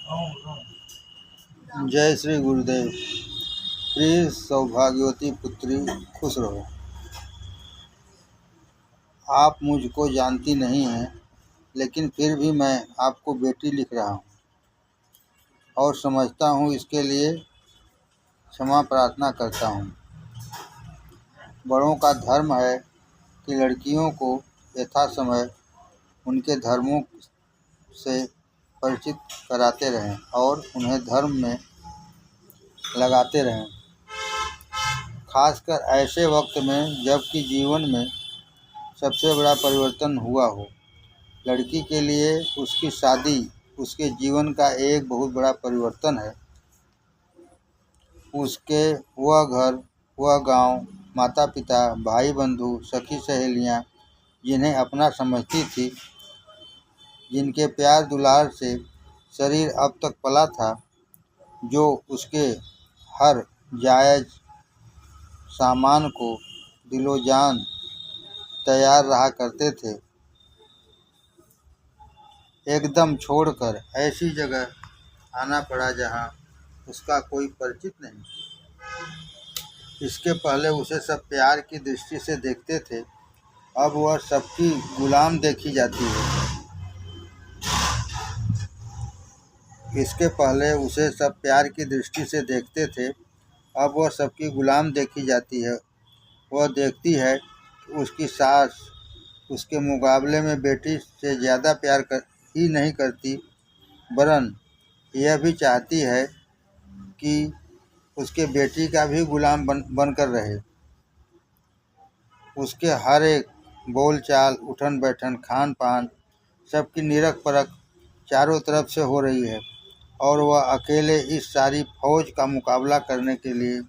जय श्री गुरुदेव। प्रिय सौभाग्यवती पुत्री, खुश रहो। आप मुझको जानती नहीं हैं, लेकिन फिर भी मैं आपको बेटी लिख रहा हूँ और समझता हूँ, इसके लिए क्षमा प्रार्थना करता हूँ। बड़ों का धर्म है कि लड़कियों को यथासमय उनके धर्मों से परिचित कराते रहें और उन्हें धर्म में लगाते रहें, खासकर ऐसे वक्त में जबकि जीवन में सबसे बड़ा परिवर्तन हुआ हो। लड़की के लिए उसकी शादी उसके जीवन का एक बहुत बड़ा परिवर्तन है। उसके वह घर, वह गांव, माता पिता, भाई बंधु, सखी सहेलियां जिन्हें अपना समझती थी, जिनके प्यार दुलार से शरीर अब तक पला था, जो उसके हर जायज़ सामान को दिलो जान तैयार रहा करते थे, एकदम छोड़कर ऐसी जगह आना पड़ा जहां उसका कोई परिचित नहीं। इसके पहले उसे सब प्यार की दृष्टि से देखते थे, अब वह सबकी गुलाम देखी जाती है। इसके पहले उसे सब प्यार की दृष्टि से देखते थे, अब वह सबकी गुलाम देखी जाती है। वह देखती है कि उसकी सास उसके मुकाबले में बेटी से ज़्यादा प्यार ही नहीं करती, वरन यह भी चाहती है कि उसके बेटी का भी गुलाम बनकर रहे। उसके हर एक बोलचाल, उठन बैठन, खान पान, सबकी निरख परख चारों तरफ से हो रही है और वह अकेले इस सारी फौज का मुकाबला करने के लिए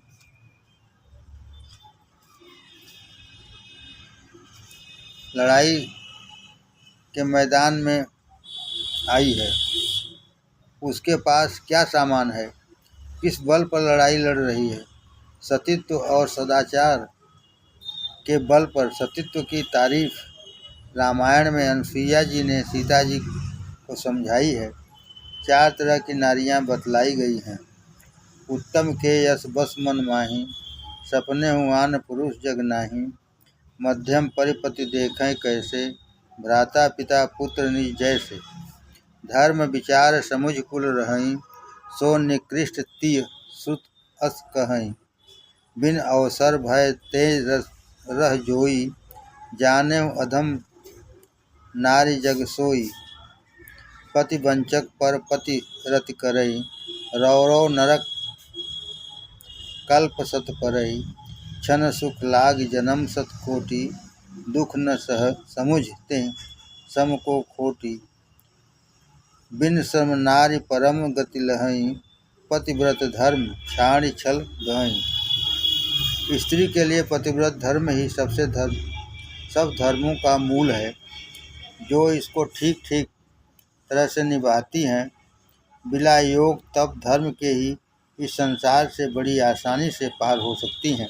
लड़ाई के मैदान में आई है। उसके पास क्या सामान है, किस बल पर लड़ाई लड़ रही है? सतीत्व और सदाचार के बल पर। सतीत्व की तारीफ रामायण में अनसुईया जी ने सीता जी को समझाई है। 4 तरह की नारियां बतलाई गई हैं। उत्तम के यश बस मन माही, सपने हुआन पुरुष जग नाही। मध्यम परिपति देखें कैसे, भ्राता पिता पुत्र निज जैसे। धर्म विचार समुझ कुल रहई, सो निकृष्ट तिय श्रुत अस कहई। बिन अवसर भय तेज रह जोई, जाने अधम नारी जग सोई। पति वंचक पर पति रति करई, रौरव नरक कल्प सत परई। क्षण सुख लाग जन्म सत कोटि, दुख न सह समुझ ते सम को खोटी। बिन श्रम नारी परम गति लहई, पतिव्रत धर्म छाड़ी छल गहई। स्त्री के लिए पतिव्रत धर्म ही सब धर्मों का मूल है। जो इसको ठीक ठीक तरह से निभाती हैं, बिना योग तप धर्म के ही इस संसार से बड़ी आसानी से पार हो सकती हैं।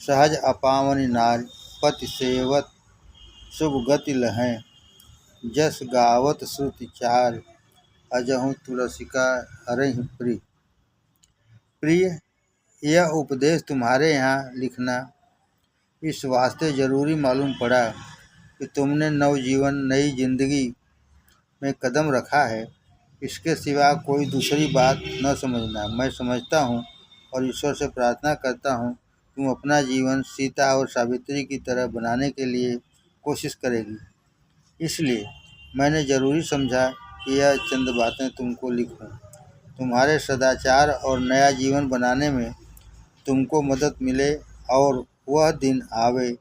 सहज अपावनी नारी, पति सेवत शुभ गति लहें। जस गावत श्रुति चार, अजहु तुलसिका हरहि प्रिय। प्रिय, यह उपदेश तुम्हारे यहाँ लिखना इस वास्ते ज़रूरी मालूम पड़ा कि तुमने नवजीवन, नई जिंदगी में कदम रखा है। इसके सिवा कोई दूसरी बात न समझना। मैं समझता हूँ और ईश्वर से प्रार्थना करता हूँ, तुम अपना जीवन सीता और सावित्री की तरह बनाने के लिए कोशिश करेगी। इसलिए मैंने ज़रूरी समझा कि यह चंद बातें तुमको लिखूं। तुम्हारे सदाचार और नया जीवन बनाने में तुमको मदद मिले और वह दिन आवे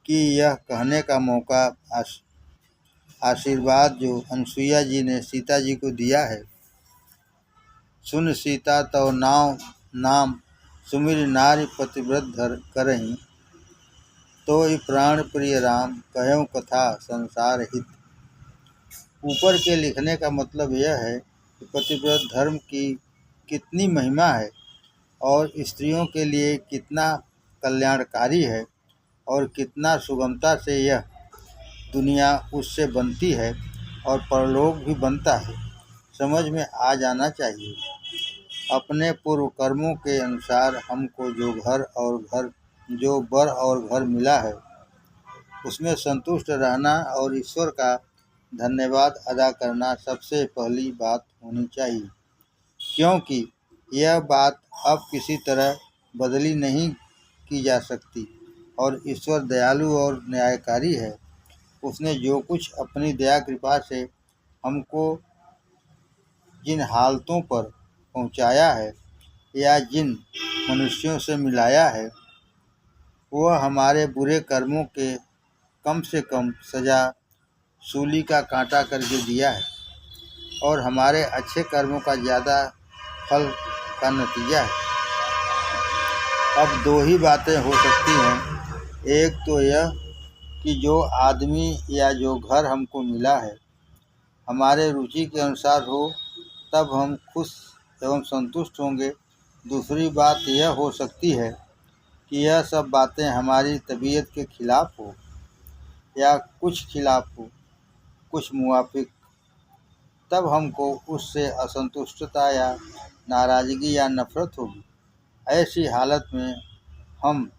कि यह कहने का मौका, आशीर्वाद जो अनसुईया जी ने सीता जी को दिया है। सुन सीता तव नाम, सुमिर नारी पतिव्रत धर करहीं। तो प्राण प्रिय राम, कहूँ कथा संसार हित। ऊपर के लिखने का मतलब यह है कि पतिव्रत धर्म की कितनी महिमा है और स्त्रियों के लिए कितना कल्याणकारी है और कितना सुगमता से यह दुनिया उससे बनती है और परलोक भी बनता है। समझ में आ जाना चाहिए। अपने पूर्व कर्मों के अनुसार हमको जो बर और घर मिला है उसमें संतुष्ट रहना और ईश्वर का धन्यवाद अदा करना सबसे पहली बात होनी चाहिए, क्योंकि यह बात अब किसी तरह बदली नहीं की जा सकती और ईश्वर दयालु और न्यायकारी है। उसने जो कुछ अपनी दया कृपा से हमको जिन हालतों पर पहुंचाया है या जिन मनुष्यों से मिलाया है वह हमारे बुरे कर्मों के कम से कम सजा सूली का कांटा करके दिया है और हमारे अच्छे कर्मों का ज़्यादा फल का नतीजा है। अब दो ही बातें हो सकती हैं, एक तो यह कि जो आदमी या जो घर हमको मिला है हमारे रुचि के अनुसार हो तब हम खुश एवं संतुष्ट होंगे। दूसरी बात यह हो सकती है कि यह सब बातें हमारी तबीयत के खिलाफ हो या कुछ खिलाफ हो, कुछ मुवाफिक, तब हमको उससे असंतुष्टता या नाराज़गी या नफ़रत होगी। ऐसी हालत में हम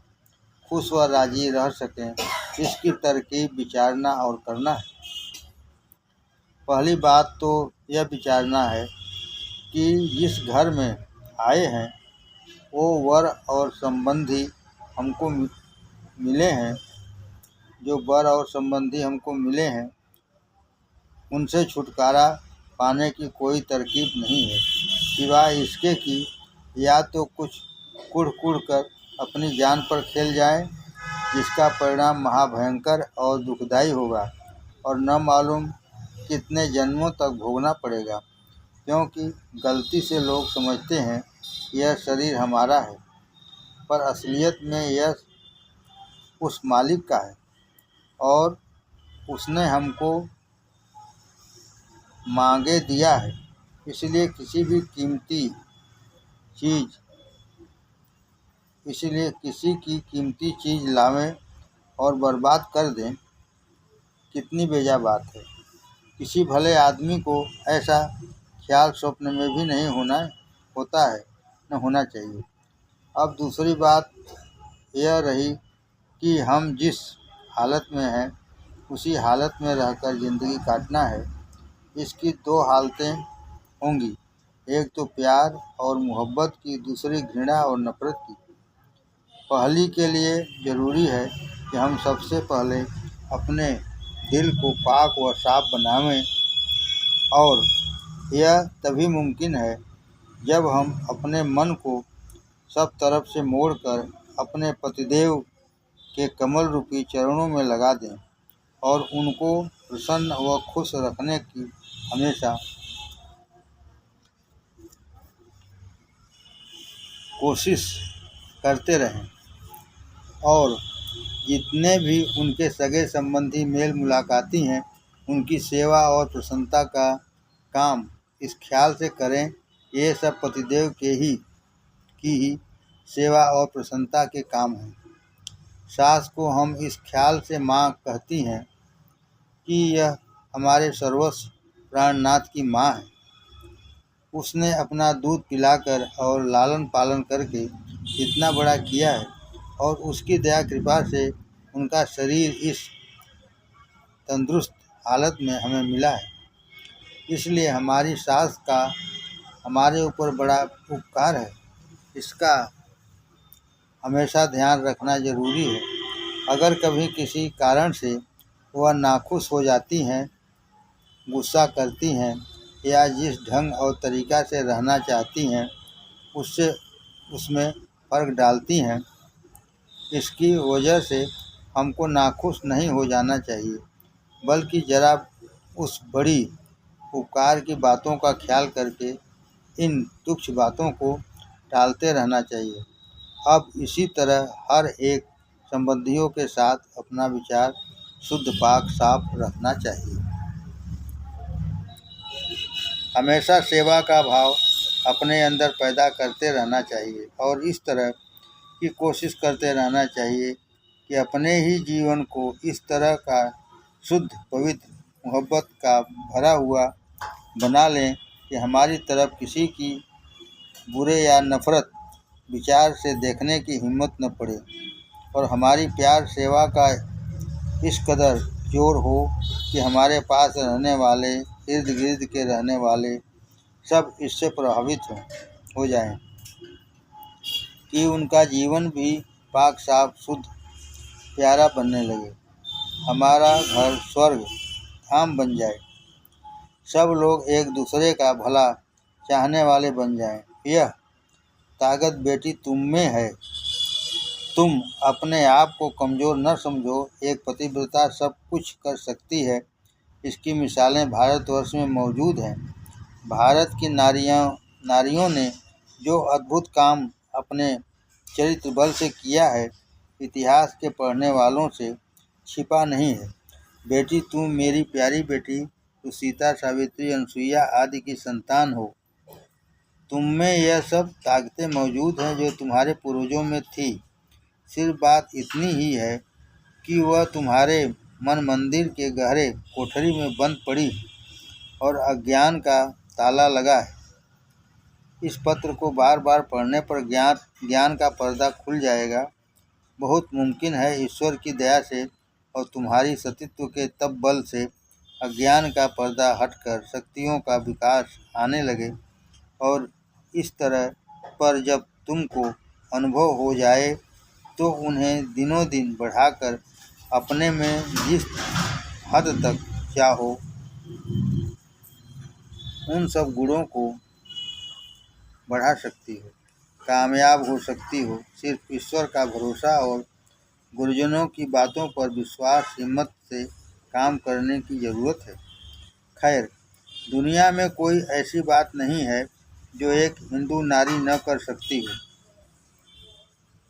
खुश व राज़ी रह सकें, इसकी तरकीब विचारना और करना है। पहली बात तो यह विचारना है कि जिस घर में आए हैं वो वर और संबंधी हमको मिले हैं, जो वर और संबंधी हमको मिले हैं उनसे छुटकारा पाने की कोई तरकीब नहीं है, सिवाय इसके कि या तो कुछ कुढ़ कर अपनी जान पर खेल जाएं, जिसका परिणाम महाभयंकर और दुखदायी होगा और न मालूम कितने जन्मों तक भोगना पड़ेगा, क्योंकि गलती से लोग समझते हैं यह शरीर हमारा है, पर असलियत में यह उस मालिक का है और उसने हमको मांगे दिया है। इसलिए किसी की कीमती चीज़ लावें और बर्बाद कर दें, कितनी बेजा बात है। किसी भले आदमी को ऐसा ख्याल स्वप्न में भी नहीं होना चाहिए। अब दूसरी बात यह रही कि हम जिस हालत में हैं उसी हालत में रहकर ज़िंदगी काटना है। इसकी दो हालतें होंगी, एक तो प्यार और मोहब्बत की, दूसरी घृणा और नफ़रत की। पहली के लिए ज़रूरी है कि हम सबसे पहले अपने दिल को पाक व साफ बनावें और यह तभी मुमकिन है जब हम अपने मन को सब तरफ से मोड़कर अपने पतिदेव के कमल रूपी चरणों में लगा दें और उनको प्रसन्न व खुश रखने की हमेशा कोशिश करते रहें और जितने भी उनके सगे संबंधी मेल मुलाकाती हैं उनकी सेवा और प्रसन्नता का काम इस ख्याल से करें, ये सब पतिदेव की ही सेवा और प्रसन्नता के काम हैं। सास को हम इस ख्याल से माँ कहती हैं कि यह हमारे सर्वस्व प्राणनाथ की माँ है। उसने अपना दूध पिलाकर और लालन पालन करके इतना बड़ा किया है और उसकी दया कृपा से उनका शरीर इस तंदुरुस्त हालत में हमें मिला है। इसलिए हमारी सास का हमारे ऊपर बड़ा उपकार है, इसका हमेशा ध्यान रखना ज़रूरी है। अगर कभी किसी कारण से वह नाखुश हो जाती हैं, गुस्सा करती हैं या जिस ढंग और तरीक़ा से रहना चाहती हैं उसमें फ़र्क डालती हैं, इसकी वजह से हमको नाखुश नहीं हो जाना चाहिए, बल्कि ज़रा उस बड़ी उपकार की बातों का ख्याल करके इन तुच्छ बातों को टालते रहना चाहिए। अब इसी तरह हर एक संबंधियों के साथ अपना विचार शुद्ध पाक साफ रखना चाहिए। हमेशा सेवा का भाव अपने अंदर पैदा करते रहना चाहिए और इस तरह की कोशिश करते रहना चाहिए कि अपने ही जीवन को इस तरह का शुद्ध पवित्र मोहब्बत का भरा हुआ बना लें कि हमारी तरफ किसी की बुरे या नफरत विचार से देखने की हिम्मत न पड़े और हमारी प्यार सेवा का इस कदर जोर हो कि हमारे पास रहने वाले, इर्द गिर्द के रहने वाले सब इससे प्रभावित हो जाएं कि उनका जीवन भी पाक साफ शुद्ध प्यारा बनने लगे, हमारा घर स्वर्ग धाम बन जाए, सब लोग एक दूसरे का भला चाहने वाले बन जाएं। यह ताकत बेटी तुम में है। तुम अपने आप को कमज़ोर न समझो। एक पतिव्रता सब कुछ कर सकती है। इसकी मिसालें भारतवर्ष में मौजूद हैं। भारत की नारियों ने जो अद्भुत काम अपने चरित्र बल से किया है, इतिहास के पढ़ने वालों से छिपा नहीं है। बेटी तुम मेरी प्यारी बेटी, तो सीता, सावित्री, अनसुईया आदि की संतान हो। तुम में यह सब ताकतें मौजूद हैं जो तुम्हारे पूर्वजों में थी। सिर्फ बात इतनी ही है कि वह तुम्हारे मन मंदिर के गहरे कोठरी में बंद पड़ी और अज्ञान का ताला लगा है। इस पत्र को बार बार पढ़ने पर ज्ञान का पर्दा खुल जाएगा। बहुत मुमकिन है ईश्वर की दया से और तुम्हारी सतीत्व के तप बल से अज्ञान का पर्दा हटकर शक्तियों का विकास आने लगे और इस तरह पर जब तुमको अनुभव हो जाए तो उन्हें दिनों दिन बढ़ाकर अपने में जिस हद तक चाहो उन सब गुणों को बढ़ा सकती हो, कामयाब हो सकती हो। सिर्फ ईश्वर का भरोसा और गुरुजनों की बातों पर विश्वास, हिम्मत से काम करने की ज़रूरत है। खैर, दुनिया में कोई ऐसी बात नहीं है जो एक हिंदू नारी न कर सकती हो।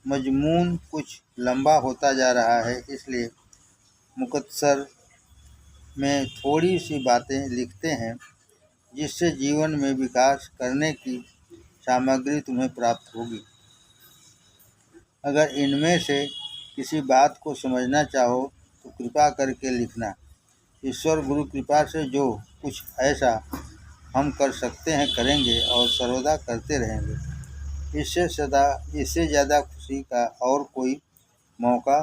मजमून कुछ लंबा होता जा रहा है, इसलिए मुख्तसर में थोड़ी सी बातें लिखते हैं जिससे जीवन में विकास करने की सामग्री तुम्हें प्राप्त होगी। अगर इनमें से किसी बात को समझना चाहो तो कृपा करके लिखना। ईश्वर गुरु कृपा से जो कुछ ऐसा हम कर सकते हैं करेंगे और सर्वदा करते रहेंगे। इससे ज़्यादा खुशी का और कोई मौका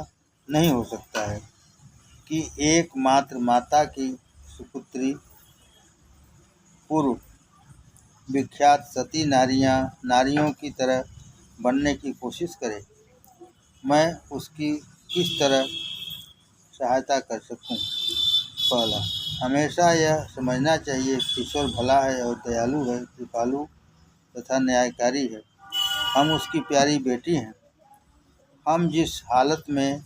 नहीं हो सकता है कि एकमात्र माता की सुपुत्री, पूर्व विख्यात सती नारियों की तरह बनने की कोशिश करे। मैं उसकी किस तरह सहायता कर सकूं? पहला, हमेशा यह समझना चाहिए कि ईश्वर भला है और दयालु है, कृपालु तथा न्यायकारी है। हम उसकी प्यारी बेटी हैं। हम जिस हालत में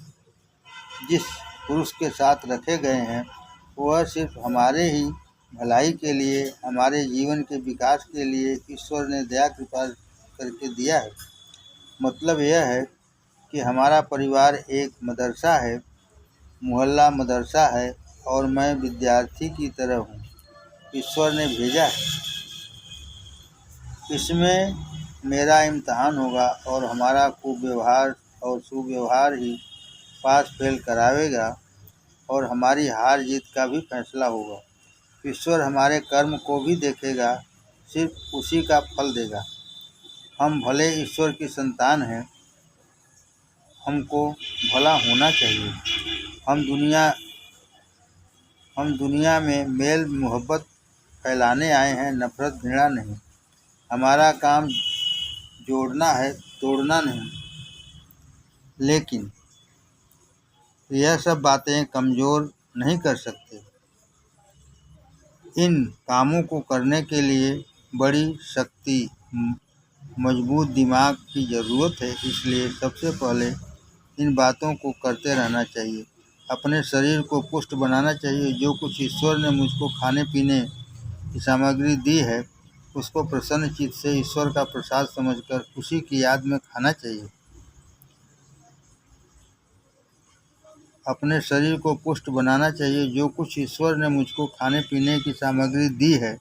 जिस पुरुष के साथ रखे गए हैं वह सिर्फ हमारे ही भलाई के लिए, हमारे जीवन के विकास के लिए ईश्वर ने दया कृपा करके दिया है। मतलब यह है कि हमारा परिवार एक मदरसा है, मोहल्ला मदरसा है और मैं विद्यार्थी की तरह हूँ। ईश्वर ने भेजा है, इसमें मेरा इम्तहान होगा और हमारा खूब व्यवहार और सुव्यवहार ही पास फेल करावेगा और हमारी हार जीत का भी फैसला होगा। ईश्वर हमारे कर्म को भी देखेगा, सिर्फ उसी का फल देगा। हम भले ईश्वर की संतान हैं, हमको भला होना चाहिए। हम दुनिया में मेल मोहब्बत फैलाने आए हैं, नफरत घृणा नहीं। हमारा काम जोड़ना है, तोड़ना नहीं। लेकिन यह सब बातें कमज़ोर नहीं कर सकते। इन कामों को करने के लिए बड़ी शक्ति, मजबूत दिमाग की ज़रूरत है। इसलिए सबसे पहले इन बातों को करते रहना चाहिए। अपने शरीर को पुष्ट बनाना चाहिए। जो कुछ ईश्वर ने मुझको खाने पीने की सामग्री दी है उसको प्रसन्न चित्त से ईश्वर का प्रसाद समझकर उसी की याद में खाना चाहिए। अपने शरीर को पुष्ट बनाना चाहिए। जो कुछ ईश्वर ने मुझको खाने पीने की सामग्री दी है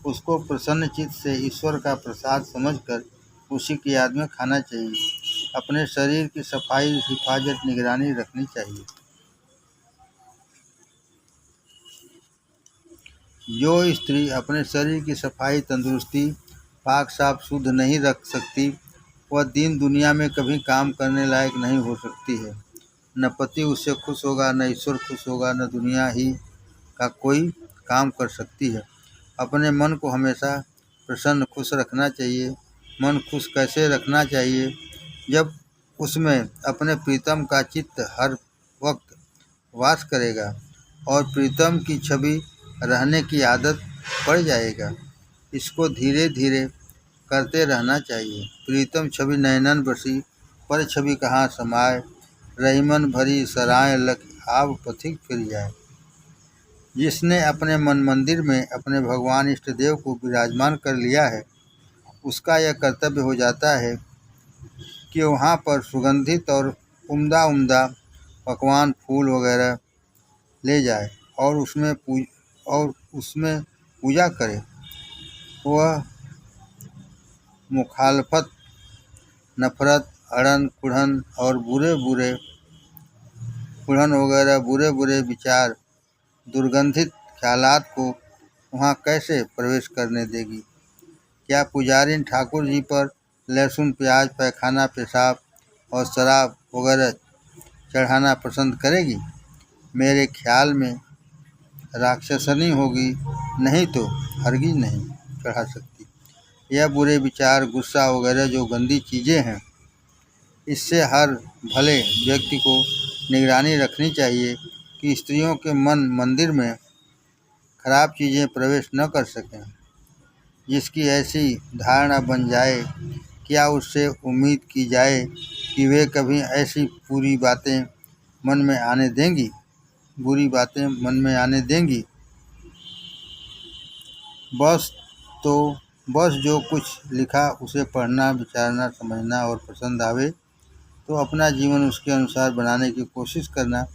उसको प्रसन्न चित्त से ईश्वर का प्रसाद समझकर उसी की याद में खाना चाहिए। अपने शरीर की सफाई, हिफाजत, निगरानी रखनी चाहिए। जो स्त्री अपने शरीर की सफाई तंदुरुस्ती पाक साफ शुद्ध नहीं रख सकती, वह दीन दुनिया में कभी काम करने लायक नहीं हो सकती है। न पति उससे खुश होगा, न ईश्वर खुश होगा, न दुनिया ही का कोई काम कर सकती है। अपने मन को हमेशा प्रसन्न खुश रखना चाहिए। मन खुश कैसे रखना चाहिए? जब उसमें अपने प्रीतम का चित्त हर वक्त वास करेगा और प्रीतम की छवि रहने की आदत पड़ जाएगा। इसको धीरे धीरे करते रहना चाहिए। प्रीतम छवि नैनन बसी, पर छवि कहाँ समाए, रहीमन भरी सराय लख आब पथिक फिर जाए। जिसने अपने मन मंदिर में अपने भगवान इष्ट देव को विराजमान कर लिया है, उसका यह कर्तव्य हो जाता है कि वहाँ पर सुगंधित और उम्दा उम्दा पकवान फूल वगैरह ले जाए और उसमें पूजा करे। वह मुखालफत, नफरत, अड़न कुढ़न और बुरे बुरे विचार, दुर्गंधित ख्यालात को वहाँ कैसे प्रवेश करने देगी? क्या पुजारिन ठाकुर जी पर लहसुन प्याज, पैखाना पेशाब और शराब वगैरह चढ़ाना पसंद करेगी? मेरे ख्याल में राक्षसनी होगी, नहीं तो हरगिज नहीं चढ़ा सकती। यह बुरे विचार, गुस्सा वगैरह जो गंदी चीज़ें हैं, इससे हर भले व्यक्ति को निगरानी रखनी चाहिए कि स्त्रियों के मन मंदिर में खराब चीज़ें प्रवेश न कर सकें। जिसकी ऐसी धारणा बन जाए, क्या उससे उम्मीद की जाए कि वे कभी ऐसी बुरी बातें मन में आने देंगी? बस जो कुछ लिखा उसे पढ़ना, विचारना, समझना और पसंद आवे तो अपना जीवन उसके अनुसार बनाने की कोशिश करना।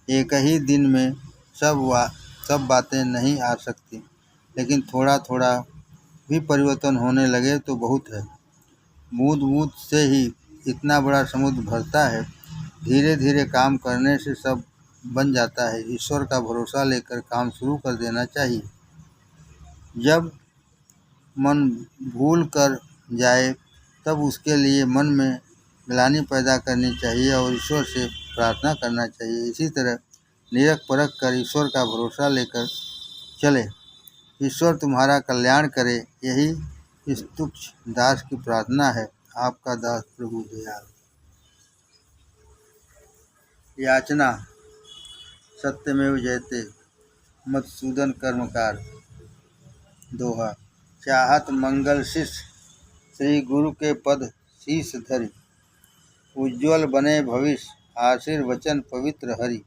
एक ही दिन में सब बातें नहीं आ सकती, लेकिन थोड़ा थोड़ा भी परिवर्तन होने लगे तो बहुत है। बूंद बूंद से ही इतना बड़ा समुद्र भरता है। धीरे धीरे काम करने से सब बन जाता है। ईश्वर का भरोसा लेकर काम शुरू कर देना चाहिए। जब मन भूल कर जाए तब उसके लिए मन में ग्लानि पैदा करनी चाहिए और ईश्वर से प्रार्थना करना चाहिए। इसी तरह निरख परख कर ईश्वर का भरोसा लेकर चले। ईश्वर तुम्हारा कल्याण करे, यही इस तुच्छ दास की प्रार्थना है। आपका दास प्रभु दयाल। याचना। सत्यमेव जयते। मधुसूदन कर्मकार। दोहा। चाहत मंगल शिष्य, श्री गुरु के पद शीश धरि। उज्ज्वल बने भविष्य, आशीर्वचन पवित्र हरि।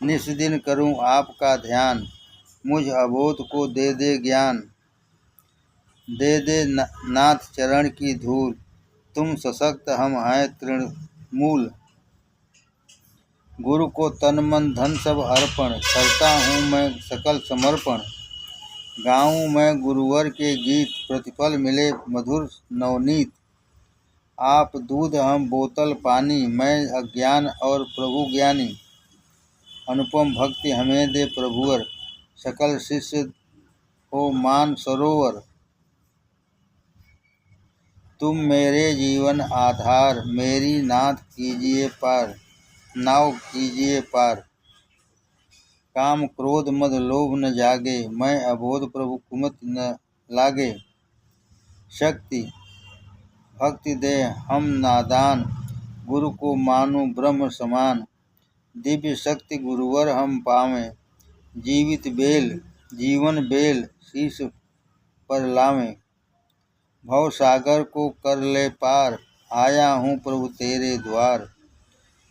निस दिन करूं आपका ध्यान, मुझ अबोध को दे दे ज्ञान। दे दे नाथ चरण की धूल, तुम सशक्त हम हैं तृणमूल। गुरु को तन मन धन सब अर्पण, करता हूँ मैं सकल समर्पण। गाऊँ मैं गुरुवर के गीत, प्रतिफल मिले मधुर नवनीत। आप दूध हम बोतल पानी, मैं अज्ञान और प्रभु ज्ञानी। अनुपम भक्ति हमें दे प्रभुवर, सकल शिष्य हो मान सरोवर। तुम मेरे जीवन आधार, मेरी नाथ कीजिए पार, नाव कीजिए पार। काम क्रोध मद लोभ न जागे, मैं अबोध प्रभु कुमत न लागे। शक्ति भक्ति दे हम नादान, गुरु को मानो ब्रह्म समान। दिव्य शक्ति गुरुवर हम पावें, जीवन बेल शीश पर लावें। भव सागर को कर ले पार, आया हूँ प्रभु तेरे द्वार।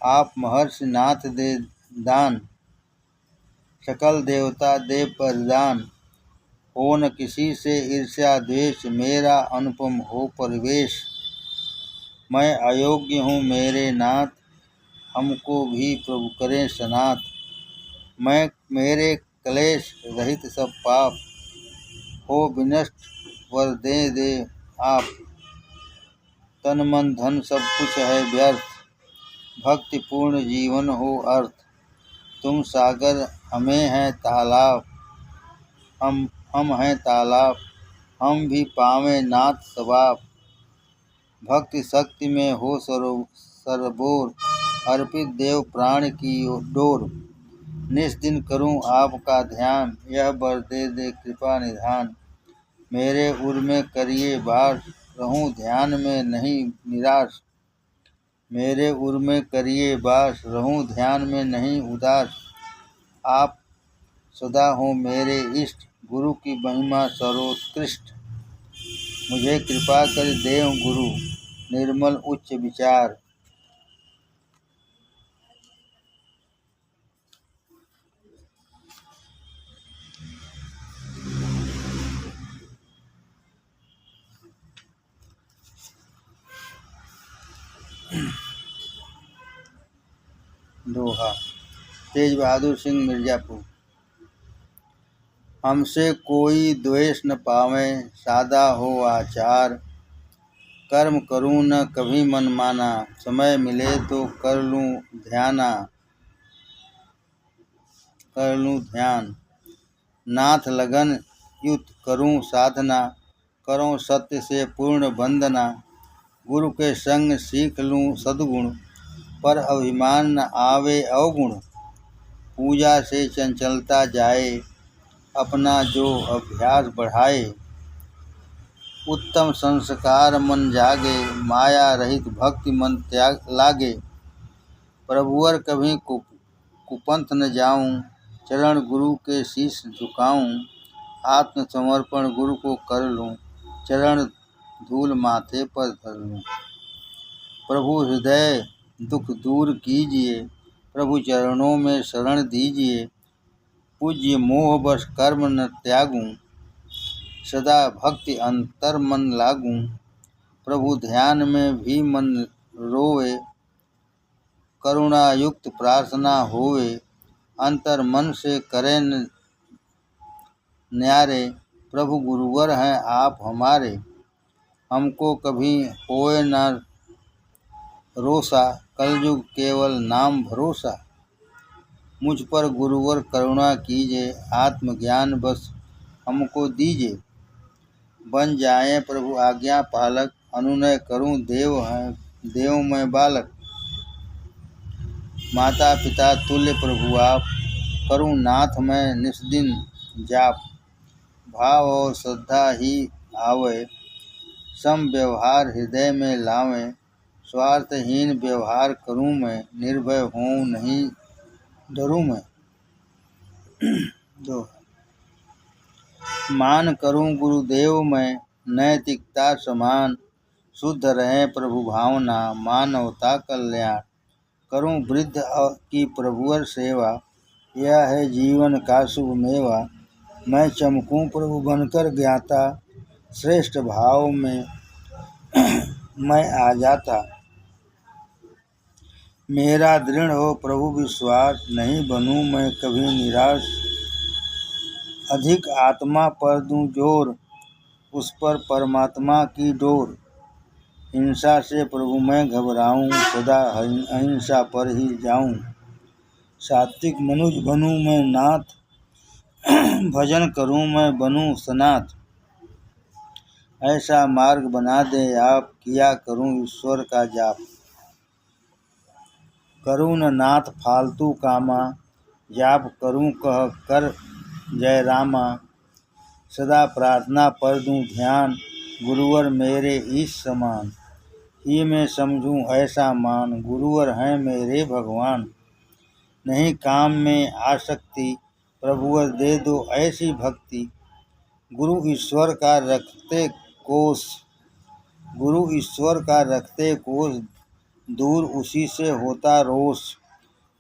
आप महर्षि नाथ दे दान, सकल देवता दे वरदान। हो न किसी से ईर्ष्या द्वेष, मेरा अनुपम हो परिवेश। मैं अयोग्य हूँ मेरे नाथ, हमको भी प्रभु करें सनाथ। मेरे क्लेश रहित सब पाप, हो विनष्ट वर दे आप। तन मन धन सब कुछ है व्यर्थ, भक्ति पूर्ण जीवन हो अर्थ। तुम सागर हमें है तालाब, हम हैं तालाब, हम भी पावें नाथ सबाब। भक्ति शक्ति में हो सरबोर, अर्पित देव प्राण की डोर। निस दिन करूं आपका ध्यान, यह वर दे दे कृपा निधान। मेरे उर में करिए वास, रहूं ध्यान में नहीं निराश। मेरे उर में करिए वास, रहूं ध्यान में नहीं उदास। आप सदा हो मेरे इष्ट, गुरु की महिमा सर्वोत्कृष्ट। मुझे कृपा कर देव गुरु, निर्मल उच्च विचार। दोहा। तेज बहादुर सिंह मिर्जापुर। हमसे कोई द्वेष न पावे, सादा हो आचार। कर्म करूं न कभी मन माना, समय मिले तो कर लूं ध्यान। नाथ लगन युत करूं साधना, करूं सत्य से पूर्ण वंदना। गुरु के संग सीख लूं सद्गुण, पर अभिमान न आवे अवगुण। पूजा से चंचलता जाए, अपना जो अभ्यास बढ़ाए। उत्तम संस्कार मन जागे, माया रहित भक्ति मन त्याग लागे। प्रभुवर कभी कुपंथ न जाऊं, चरण गुरु के शीश झुकाऊं। आत्मसमर्पण गुरु को कर लूं, चरण धूल माथे पर धर लूं। प्रभु हृदय दुख दूर कीजिए, प्रभु चरणों में शरण दीजिए। पूज्य मोह बस कर्म न त्यागूं, सदा भक्ति अंतर मन लागूं। प्रभु ध्यान में भी मन रोवे, करुणा युक्त प्रार्थना होवे। अंतर मन से करें न्यारे, प्रभु गुरुवर हैं आप हमारे। हमको कभी होए न रोसा, कलयुग केवल नाम भरोसा। मुझ पर गुरुवर करुणा कीजिए, आत्मज्ञान बस हमको दीजिए। बन जाएं प्रभु आज्ञा पालक, अनुनय करूं देव मैं बालक। माता पिता तुल्य प्रभु आप, करूं नाथ मैं निस्दिन जाप। भाव और श्रद्धा ही आवे, सम व्यवहार हृदय में लावें। स्वार्थहीन व्यवहार करूं मैं, निर्भय होऊं नहीं डरूं मैं। मान करूं गुरुदेव मैं, नैतिकता समान। शुद्ध रहे प्रभु भावना, मानवता कल्याण। करूं वृद्ध की प्रभुवर सेवा, यह है जीवन का शुभ मेवा। मैं चमकूं प्रभु बनकर ज्ञाता, श्रेष्ठ भाव में मैं आ जाता। मेरा दृढ़ हो प्रभु विश्वास, नहीं बनूं मैं कभी निराश। अधिक आत्मा पर दूं जोर, उस पर परमात्मा की डोर। हिंसा से प्रभु मैं घबराऊं, सदा अहिंसा पर ही जाऊं। सात्विक मनुज बनूं मैं नाथ, भजन करूं मैं बनूं सनाथ। ऐसा मार्ग बना दे आप, किया करूं ईश्वर का जाप। करूं न नाथ फालतू कामा, जाप करूं कह कर जय रामा। सदा प्रार्थना पर दूं ध्यान, गुरुवर मेरे ईश समान। ही मैं समझूं ऐसा मान, गुरुवर हैं मेरे भगवान। नहीं काम में आसक्ति, प्रभुवर दे दो ऐसी भक्ति। गुरु ईश्वर का रखते कोष, दूर उसी से होता रोष।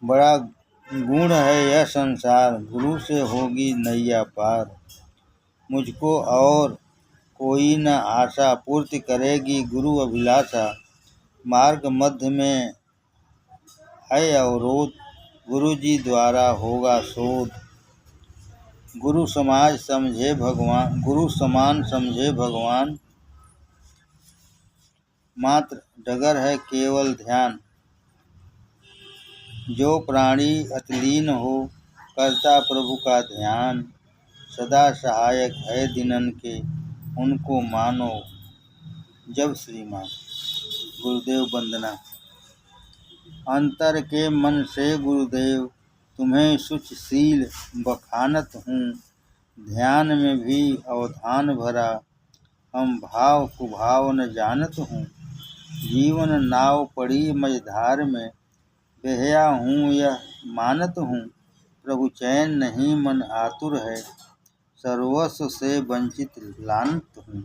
बड़ा गुण है यह संसार, गुरु से होगी नैया पार। मुझको और कोई न आशा, पूर्ति करेगी गुरु अभिलाषा। मार्ग मध्य में है अवरोध, गुरु जी द्वारा होगा शोध। गुरु समान समझे भगवान, मात्र डगर है केवल ध्यान। जो प्राणी अतलीन हो, करता प्रभु का ध्यान। सदा सहायक है दिनन के, उनको मानो जब श्रीमान। गुरुदेव वंदना। अंतर के मन से गुरुदेव तुम्हें सुचशील बखानत हूँ, ध्यान में भी अवधान भरा, हम भाव कुभाव न जानत हूँ। जीवन नाव पड़ी मझधार में, बेहया हूँ यह मानत हूँ। प्रभु चैन नहीं मन आतुर है, सर्वस्व से वंचित लानत हूँ।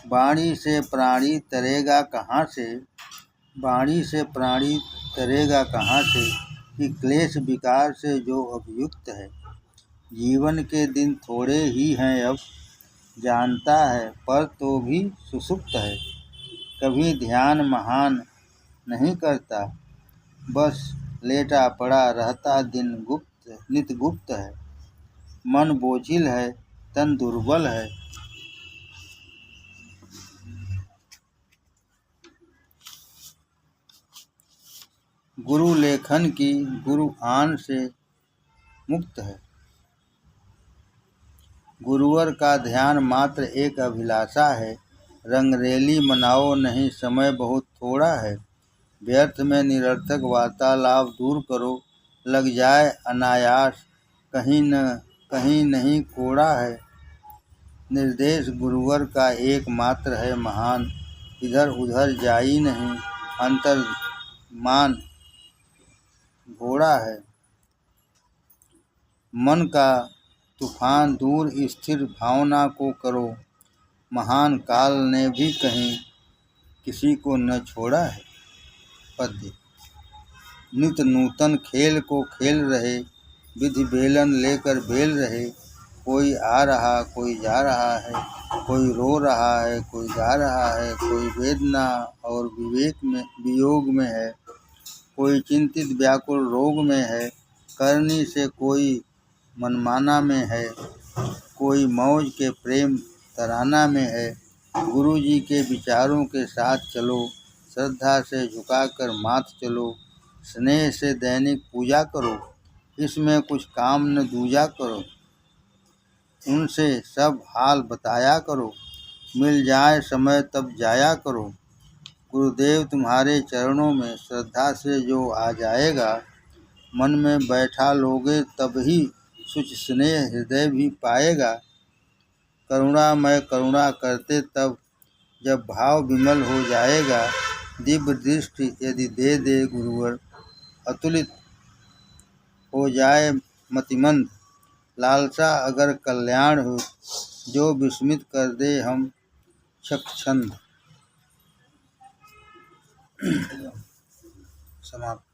वाणी से प्राणी तरेगा कहाँ से, वाणी से प्राणी तरेगा कहाँ से, कि क्लेश विकार से जो अभियुक्त है। जीवन के दिन थोड़े ही हैं अब, जानता है पर तो भी सुसुप्त है। कभी ध्यान महान नहीं करता, बस लेटा पड़ा रहता दिन गुप्त नित गुप्त है। मन बोझिल है तन दुर्बल है, गुरु लेखन की गुरु आन से मुक्त है। गुरुवर का ध्यान मात्र एक अभिलाषा है, रंगरेली मनाओ नहीं समय बहुत थोड़ा है। व्यर्थ में निरर्थक वार्तालाप दूर करो, लग जाए अनायास कहीं नहीं कोड़ा है। निर्देश गुरुवर का एक मात्र है महान, इधर उधर जाई नहीं, अंतर मान घोड़ा है। मन का तूफान दूर स्थिर भावना को करो, महान काल ने भी कहीं किसी को न छोड़ा है। पद्य। नित नूतन खेल को खेल रहे, विधि बेलन लेकर बेल रहे। कोई आ रहा कोई जा रहा है, कोई रो रहा है कोई गा रहा है। कोई वेदना और वियोग में है, कोई चिंतित व्याकुल रोग में है। करनी से कोई मनमाना में है, कोई मौज के प्रेम तराना में है। गुरु जी के विचारों के साथ चलो, श्रद्धा से झुकाकर माथ चलो। स्नेह से दैनिक पूजा करो, इसमें कुछ काम न दूजा करो। उनसे सब हाल बताया करो, मिल जाए समय तब जाया करो। गुरुदेव तुम्हारे चरणों में श्रद्धा से जो आ जाएगा, मन में बैठा लोगे तब ही सुच स्नेह हृदय भी पाएगा। करुणामय करुणा करते तब जब भाव विमल हो जाएगा। दिव्य दृष्टि यदि दे दे गुरुवर, अतुलित हो जाए मतिमंद। लालसा अगर कल्याण हो, जो विस्मित कर दे हम छक्षंद। समाप्त।